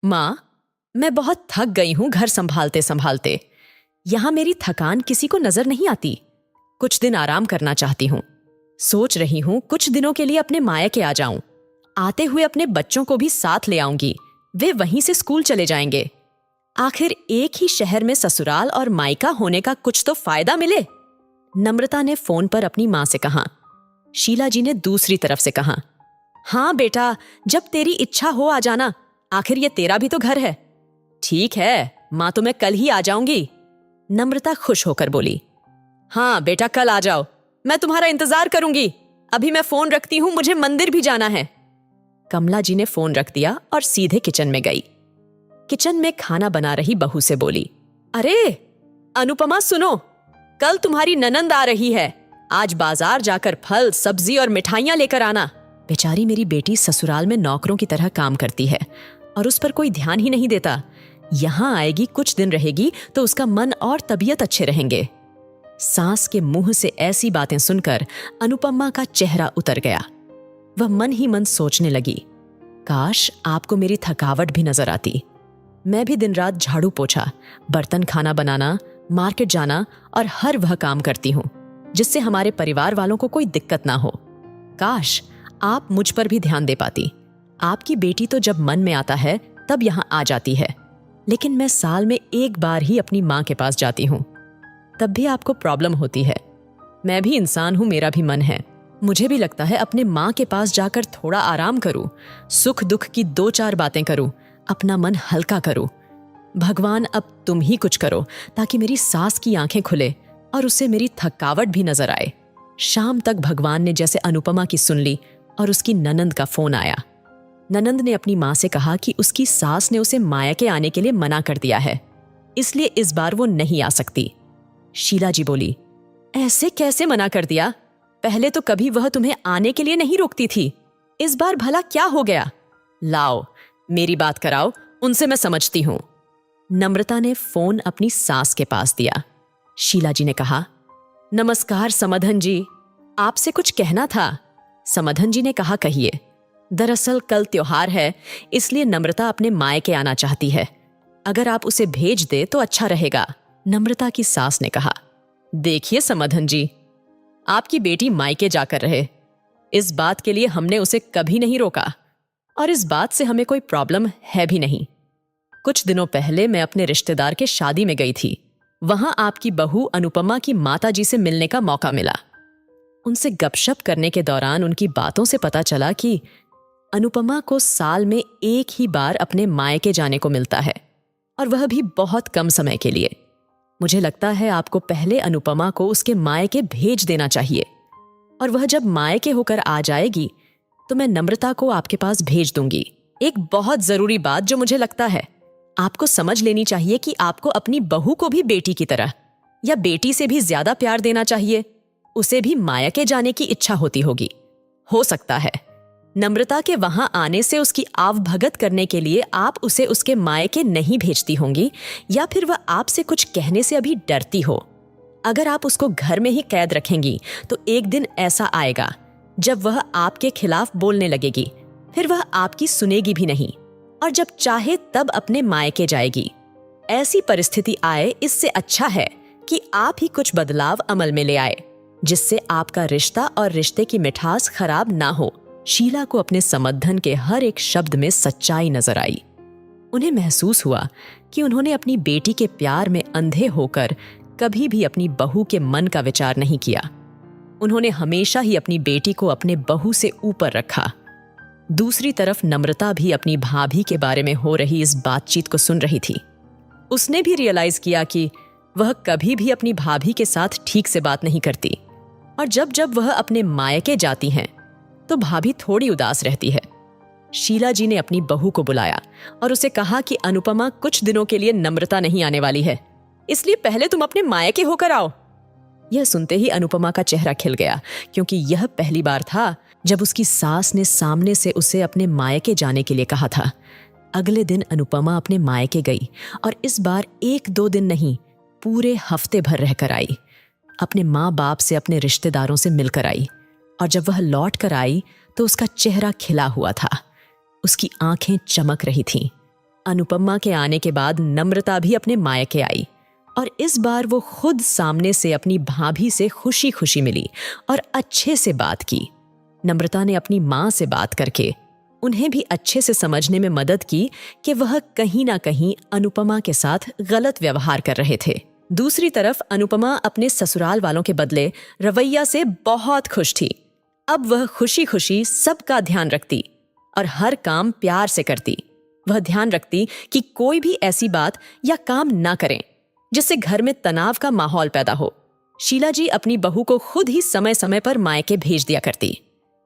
माँ, मैं बहुत थक गई हूँ घर संभालते संभालते। यहाँ मेरी थकान किसी को नजर नहीं आती। कुछ दिन आराम करना चाहती हूँ। सोच रही हूँ कुछ दिनों के लिए अपने मायके आ जाऊं। आते हुए अपने बच्चों को भी साथ ले आऊंगी। वे वहीं से स्कूल चले जाएंगे। आखिर एक ही शहर में ससुराल और मायका होने का कुछ तो फायदा मिले। नम्रता ने फोन पर अपनी माँ से कहा। शीला जी ने दूसरी तरफ से कहा, हाँ बेटा, जब तेरी इच्छा हो आ जाना। आखिर ये तेरा भी तो घर है। ठीक है माँ, तो मैं कल ही आ जाऊंगी। नम्रता खुश होकर बोली। हाँ बेटा, कल आ जाओ, मैं तुम्हारा इंतजार करूंगी। अभी मैं फोन रखती हूँ, मुझे मंदिर भी जाना है। कमला जी ने फोन रख दिया और सीधे किचन में गई। किचन में खाना बना रही बहू से बोली, अरे अनुपमा सुनो, कल तुम्हारी ननंद आ रही है। आज बाजार जाकर फल, सब्जी और मिठाइयां लेकर आना। बेचारी मेरी बेटी ससुराल में नौकरों की तरह काम करती है और उस पर कोई ध्यान ही नहीं देता। यहाँ आएगी, कुछ दिन रहेगी तो उसका मन और तबीयत अच्छे रहेंगे। सास के मुंह से ऐसी बातें सुनकर अनुपमा का चेहरा उतर गया। वह मन ही मन सोचने लगी, काश आपको मेरी थकावट भी नजर आती। मैं भी दिन रात झाड़ू पोछा, बर्तन खाना बनाना, मार्केट जाना और हर वह काम करती हूँ जिससे हमारे परिवार वालों को कोई दिक्कत ना हो। काश आप मुझ पर भी ध्यान दे पाती। आपकी बेटी तो जब मन में आता है तब यहाँ आ जाती है, लेकिन मैं साल में एक बार ही अपनी माँ के पास जाती हूँ। तब भी आपको प्रॉब्लम होती है। मैं भी इंसान हूँ, मेरा भी मन है। मुझे भी लगता है अपने माँ के पास जाकर थोड़ा आराम करूँ, सुख दुख की 2-4 बातें करूँ, अपना मन हल्का करूँ। भगवान अब तुम ही कुछ करो ताकि मेरी सास की आंखें खुले और उसे मेरी थकावट भी नजर आए। शाम तक भगवान ने जैसे अनुपमा की सुन ली और उसकी ननंद का फोन आया। ननंद ने अपनी माँ से कहा कि उसकी सास ने उसे मायके आने के लिए मना कर दिया है, इसलिए इस बार वो नहीं आ सकती। शीला जी बोली, ऐसे कैसे मना कर दिया? पहले तो कभी वह तुम्हें आने के लिए नहीं रोकती थी। इस बार भला क्या हो गया? लाओ मेरी बात कराओ, उनसे मैं समझती हूं। नम्रता ने फोन अपनी सास के पास दिया। शीला जी ने कहा, नमस्कार समधन जी, आपसे कुछ कहना था। समधन जी ने कहा, कहिए। दरअसल कल त्योहार है, इसलिए नम्रता अपने मायके आना चाहती है। अगर आप उसे भेज दे तो अच्छा रहेगा। नम्रता की सास ने कहा, देखिए समधन जी, आपकी बेटी मायके जाकर रहे, इस बात के लिए हमने उसे कभी नहीं रोका और इस बात से हमें कोई प्रॉब्लम है भी नहीं। कुछ दिनों पहले मैं अपने रिश्तेदार के शादी में गई थी। वहां आपकी बहू अनुपमा की माता जी से मिलने का मौका मिला। उनसे गपशप करने के दौरान उनकी बातों से पता चला कि अनुपमा को साल में एक ही बार अपने मायके जाने को मिलता है और वह भी बहुत कम समय के लिए। मुझे लगता है आपको पहले अनुपमा को उसके मायके भेज देना चाहिए और वह जब मायके होकर आ जाएगी तो मैं नम्रता को आपके पास भेज दूंगी। एक बहुत जरूरी बात जो मुझे लगता है आपको समझ लेनी चाहिए कि आपको अपनी बहू को भी बेटी की तरह या बेटी से भी ज्यादा प्यार देना चाहिए। उसे भी मायके जाने की इच्छा होती होगी। हो सकता है नम्रता के वहां आने से उसकी आवभगत करने के लिए आप उसे उसके मायके नहीं भेजती होंगी, या फिर वह आपसे कुछ कहने से अभी डरती हो। अगर आप उसको घर में ही कैद रखेंगी तो एक दिन ऐसा आएगा जब वह आपके खिलाफ बोलने लगेगी, फिर वह आपकी सुनेगी भी नहीं और जब चाहे तब अपने मायके जाएगी। ऐसी परिस्थिति आए, इससे अच्छा है कि आप ही कुछ बदलाव अमल में ले आए जिससे आपका रिश्ता और रिश्ते की मिठास खराब ना हो। शीला को अपने समधन के हर एक शब्द में सच्चाई नजर आई। उन्हें महसूस हुआ कि उन्होंने अपनी बेटी के प्यार में अंधे होकर कभी भी अपनी बहू के मन का विचार नहीं किया। उन्होंने हमेशा ही अपनी बेटी को अपने बहू से ऊपर रखा। दूसरी तरफ नम्रता भी अपनी भाभी के बारे में हो रही इस बातचीत को सुन रही थी। उसने भी रियलाइज किया कि वह कभी भी अपनी भाभी के साथ ठीक से बात नहीं करती और जब जब वह अपने मायके जाती हैं तो भाभी थोड़ी उदास रहती है। शीला जी ने अपनी बहू को बुलाया और उसे कहा कि अनुपमा कुछ दिनों के लिए नम्रता नहीं आने वाली है, इसलिए पहले तुम अपने मायके होकर आओ। यह सुनते ही अनुपमा का चेहरा खिल गया, क्योंकि यह पहली बार था जब उसकी सास ने सामने से उसे अपने मायके जाने के लिए कहा था। अगले दिन अनुपमा अपने मायके गई और इस बार 1-2 दिन नहीं, पूरे हफ्ते भर रहकर आई। अपने माँ बाप से, अपने रिश्तेदारों से मिलकर आई और जब वह लौट कर आई तो उसका चेहरा खिला हुआ था। उसकी आंखें चमक रही थीं। अनुपमा के आने के बाद नम्रता भी अपने मायके आई और इस बार वो खुद सामने से अपनी भाभी से खुशी खुशी मिली और अच्छे से बात की। नम्रता ने अपनी माँ से बात करके उन्हें भी अच्छे से समझने में मदद की कि वह कहीं ना कहीं अनुपमा के साथ गलत व्यवहार कर रहे थे। दूसरी तरफ अनुपमा अपने ससुराल वालों के बदले रवैया से बहुत खुश थी। अब वह खुशी खुशी सबका ध्यान रखती और हर काम प्यार से करती। वह ध्यान रखती कि कोई भी ऐसी बात या काम ना करें जिससे घर में तनाव का माहौल पैदा हो। शीला जी अपनी बहू को खुद ही समय समय पर मायके भेज दिया करती।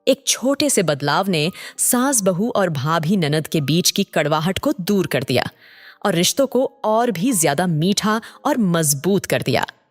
एक छोटे से बदलाव ने सास बहू और भाभी ननद के बीच की कड़वाहट को दूर कर दिया और रिश्तों को और भी ज्यादा मीठा और मजबूत कर दिया।